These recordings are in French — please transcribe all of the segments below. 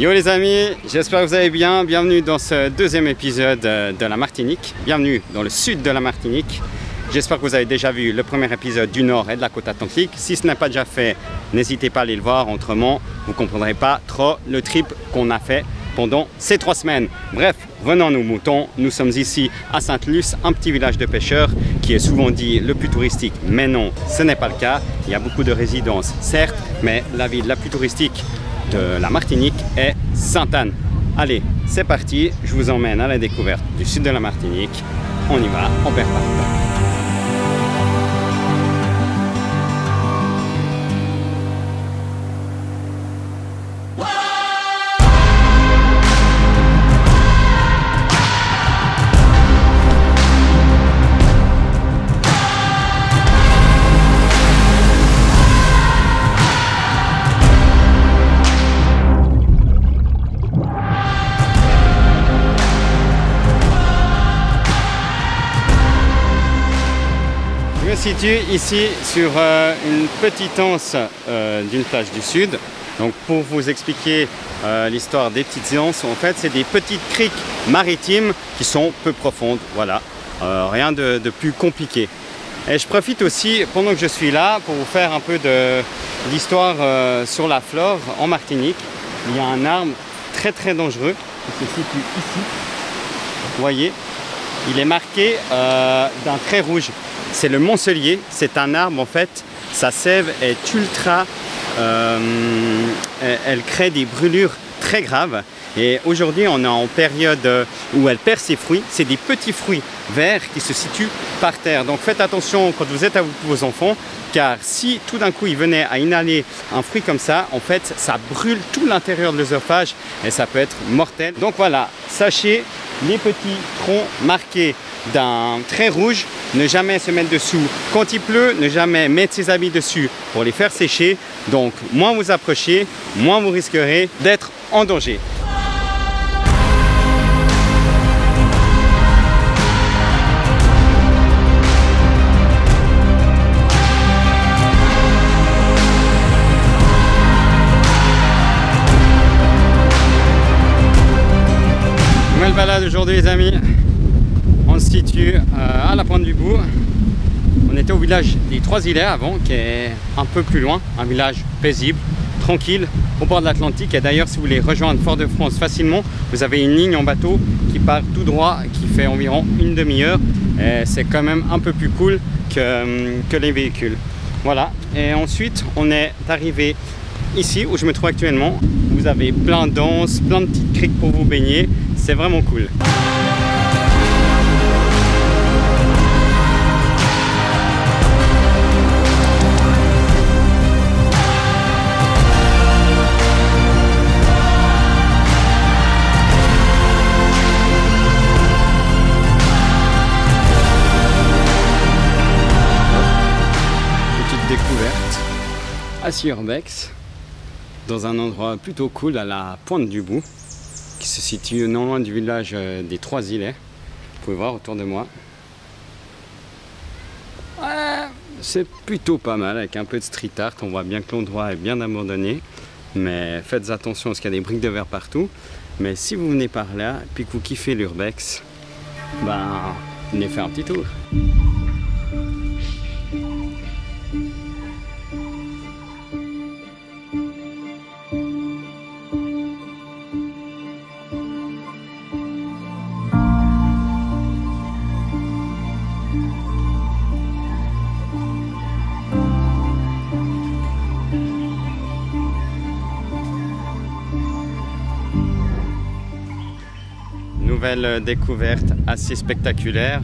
Yo les amis, j'espère que vous allez bien. Bienvenue dans ce deuxième épisode de la Martinique. Bienvenue dans le sud de la Martinique. J'espère que vous avez déjà vu le premier épisode du nord et de la côte atlantique. Si ce n'est pas déjà fait, n'hésitez pas à aller le voir. Autrement, vous ne comprendrez pas trop le trip qu'on a fait pendant ces 3 semaines. Bref, venons nos moutons. Nous sommes ici à Sainte-Luce, un petit village de pêcheurs qui est souvent dit le plus touristique. Mais non, ce n'est pas le cas. Il y a beaucoup de résidences, certes, mais la ville la plus touristique de la Martinique est Sainte-Anne. Allez, c'est parti, je vous emmène à la découverte du sud de la Martinique. On y va, on perd pas de temps. Je me situe ici sur une petite anse d'une plage du sud. Donc pour vous expliquer l'histoire des petites anses, en fait c'est des petites criques maritimes qui sont peu profondes, voilà, rien de plus compliqué. Et je profite aussi pendant que je suis là pour vous faire un peu d'histoire sur la flore en Martinique. Il y a un arbre très dangereux qui se situe ici, vous voyez, il est marqué d'un trait rouge. C'est le moncelier, c'est un arbre en fait, sa sève est ultra, elle crée des brûlures très graves. Et aujourd'hui on est en période où elle perd ses fruits, c'est des petits fruits verts qui se situent par terre. Donc faites attention quand vous êtes avec vos enfants, car si tout d'un coup ils venaient à inhaler un fruit comme ça, en fait ça brûle tout l'intérieur de l'œsophage et ça peut être mortel. Donc voilà, sachez, les petits troncs marqués d'un trait rouge, ne jamais se mettre dessous quand il pleut, ne jamais mettre ses habits dessus pour les faire sécher. Donc moins vous approchez, moins vous risquerez d'être en danger. Nouvelle balade aujourd'hui les amis. On se situe à la pointe du bout. On était au village des Trois-Îlets avant, qui est un peu plus loin, un village paisible, tranquille, au bord de l'Atlantique. Et d'ailleurs, si vous voulez rejoindre Fort-de-France facilement, vous avez une ligne en bateau qui part tout droit, qui fait environ une demi-heure. Et c'est quand même un peu plus cool que les véhicules. Voilà. Et ensuite, on est arrivé ici où je me trouve actuellement. Vous avez plein d'anses, plein de petites criques pour vous baigner. C'est vraiment cool. Découverte à Surbex, dans un endroit plutôt cool à la pointe du bout, qui se situe non loin du village des Trois-Îlets. Vous pouvez voir autour de moi. Ouais, c'est plutôt pas mal avec un peu de street art. On voit bien que l'endroit est bien abandonné, mais faites attention parce qu'il y a des briques de verre partout. Mais si vous venez par là et puis que vous kiffez l'urbex, ben venez faire un petit tour. Nouvelle découverte assez spectaculaire.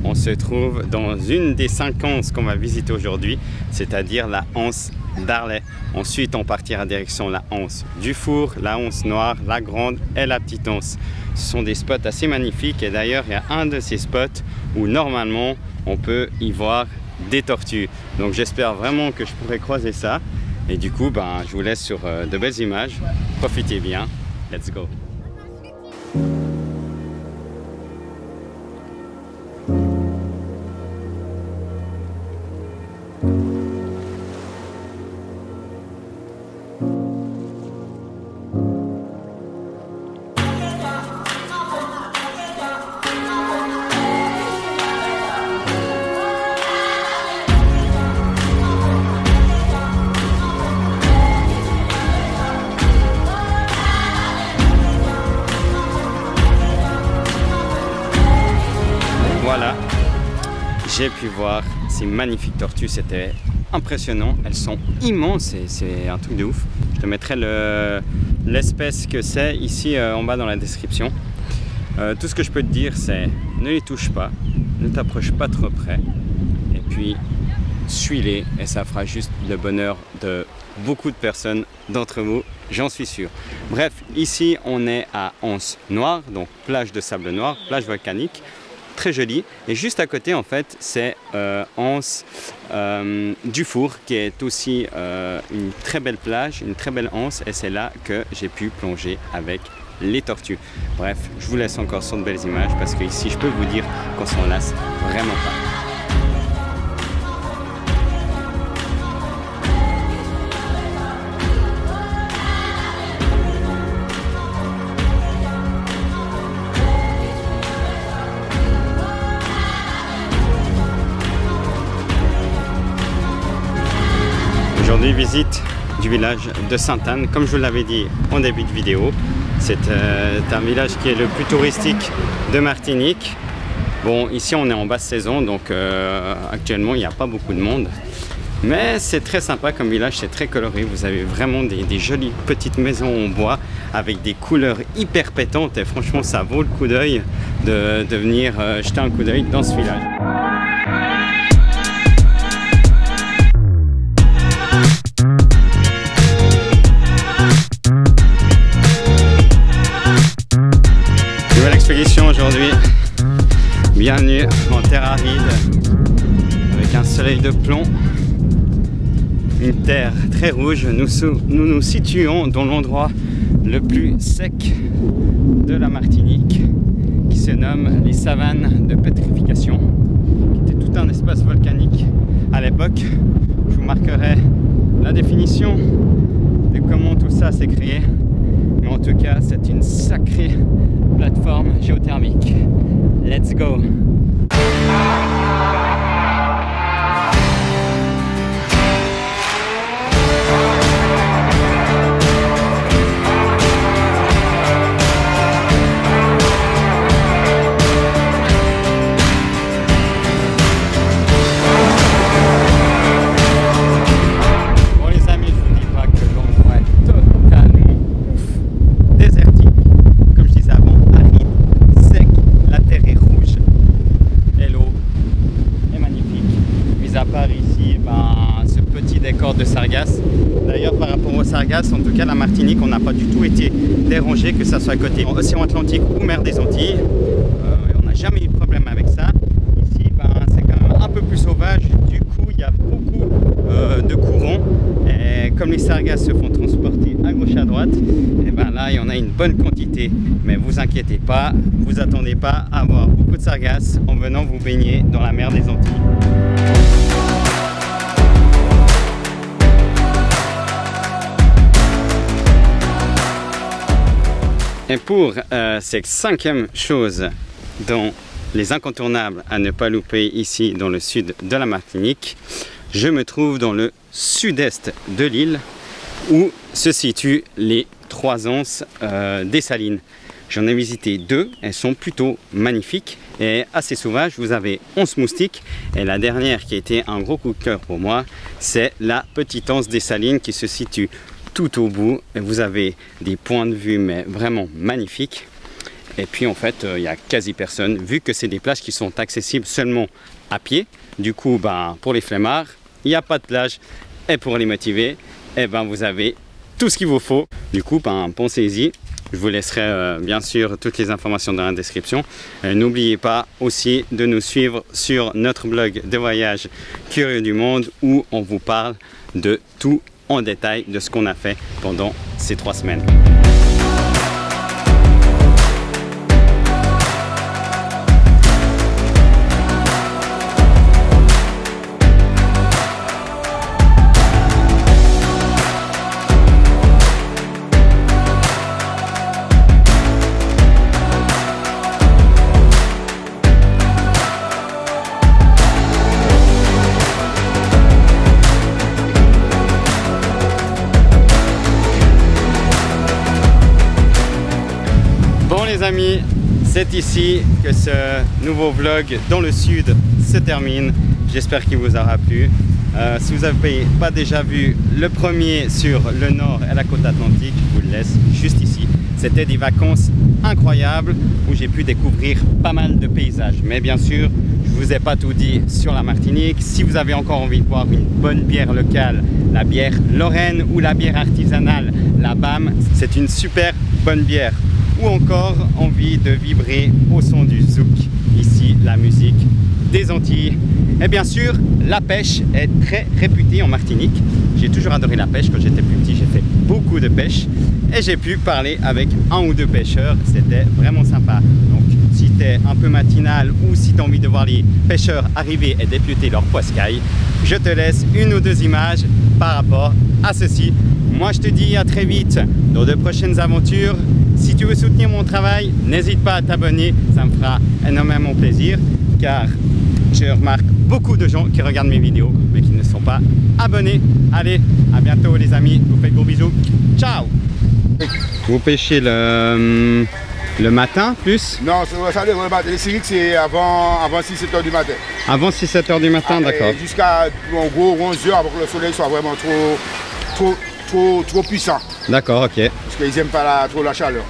On se trouve dans une des 5 anses qu'on va visiter aujourd'hui, c'est-à-dire la anse d'Arlet. Ensuite, on partira direction la anse du Four, la anse noire, la grande et la petite anse. Ce sont des spots assez magnifiques et d'ailleurs, il y a un de ces spots où normalement, on peut y voir des tortues. Donc j'espère vraiment que je pourrai croiser ça. Et du coup, ben, je vous laisse sur de belles images. Profitez bien. Let's go. voilà, j'ai pu voir ces magnifiques tortues, c'était impressionnant, elles sont immenses et c'est un truc de ouf. Je te mettrai l'espèce que c'est ici en bas dans la description. Tout ce que je peux te dire, c'est ne les touche pas, ne t'approche pas trop près et puis suis-les et ça fera juste le bonheur de beaucoup de personnes d'entre vous, j'en suis sûr. Bref, ici on est à Anse Noire, donc plage de sable noir, plage volcanique, très jolie. Et juste à côté en fait c'est Anse Dufour qui est aussi une très belle plage, une très belle anse et c'est là que j'ai pu plonger avec les tortues. Bref, je vous laisse encore sur de belles images parce que ici je peux vous dire qu'on s'en lasse vraiment pas. Aujourd'hui, visite du village de Sainte-Anne. Comme je vous l'avais dit en début de vidéo, c'est un village qui est le plus touristique de Martinique. Bon, ici on est en basse saison, donc actuellement il n'y a pas beaucoup de monde. Mais c'est très sympa comme village, c'est très coloré. Vous avez vraiment des jolies petites maisons en bois avec des couleurs hyper pétantes. Et franchement, ça vaut le coup d'œil de venir jeter un coup d'œil dans ce village. Nouvelle expédition aujourd'hui, bienvenue en terre aride avec un soleil de plomb, une terre très rouge. Nous nous situons dans l'endroit le plus sec de la Martinique qui se nomme les savanes de pétrification, qui était tout un espace volcanique à l'époque. Je vous marquerai la définition de comment tout ça s'est créé. Mais en tout cas, c'est une sacrée plateforme géothermique. Let's go! De sargasses. D'ailleurs, par rapport aux sargasses, en tout cas la Martinique, on n'a pas du tout été dérangé, que ça soit côté océan Atlantique ou mer des Antilles. On n'a jamais eu de problème avec ça. Ici, c'est quand même un peu plus sauvage. Du coup, il y a beaucoup de courants. Et comme les sargasses se font transporter à gauche à droite, et là, il y en a une bonne quantité. Mais vous inquiétez pas, vous attendez pas à avoir beaucoup de sargasses en venant vous baigner dans la mer des Antilles. Et pour cette cinquième chose dans les incontournables à ne pas louper ici dans le sud de la Martinique, je me trouve dans le sud-est de l'île où se situent les 3 anses des Salines. J'en ai visité 2, elles sont plutôt magnifiques et assez sauvages. Vous avez 11 moustiques et la dernière qui a été un gros coup de cœur pour moi, c'est la petite anse des Salines qui se situe tout au bout et vous avez des points de vue mais vraiment magnifiques. Et puis en fait il n'y a quasi personne vu que c'est des plages qui sont accessibles seulement à pied. Du coup pour les flemmards il n'y a pas de plage et pour les motiver vous avez tout ce qu'il vous faut. Du coup pensez-y. Je vous laisserai bien sûr toutes les informations dans la description. N'oubliez pas aussi de nous suivre sur notre blog de voyage Curieux du Monde où on vous parle de tout en détail de ce qu'on a fait pendant ces 3 semaines. Amis, C'est ici que ce nouveau vlog dans le sud se termine. J'espère qu'il vous aura plu. Si vous n'avez pas déjà vu le premier sur le nord et la côte atlantique, je vous le laisse juste ici. C'était des vacances incroyables où j'ai pu découvrir pas mal de paysages. Mais bien sûr, je ne vous ai pas tout dit sur la Martinique. Si vous avez encore envie de boire une bonne bière locale, la bière Lorraine ou la bière artisanale, la BAM, c'est une super bonne bière. Ou encore envie de vibrer au son du zouk, ici la musique des Antilles. Et bien sûr, la pêche est très réputée en Martinique. J'ai toujours adoré la pêche. Quand j'étais plus petit, j'ai fait beaucoup de pêche et j'ai pu parler avec un ou deux pêcheurs. C'était vraiment sympa. Donc, si tu es un peu matinal ou si tu as envie de voir les pêcheurs arriver et dépiauter leur poiscaille, je te laisse une ou deux images par rapport à ceci. Moi, je te dis à très vite dans de prochaines aventures. Si tu veux soutenir mon travail, n'hésite pas à t'abonner. Ça me fera énormément plaisir car je remarque beaucoup de gens qui regardent mes vidéos mais qui ne sont pas abonnés. Allez, à bientôt les amis, je vous fais de gros bisous. Ciao. Vous pêchez le matin plus? Non, ça dépend le matin. Les cycles c'est avant 6-7 heures du matin. Avant 6-7 heures du matin, d'accord. Jusqu'à en gros 11 heures avant que le soleil soit vraiment trop puissant. D'accord, ok. Parce qu'ils n'aiment pas trop la chaleur.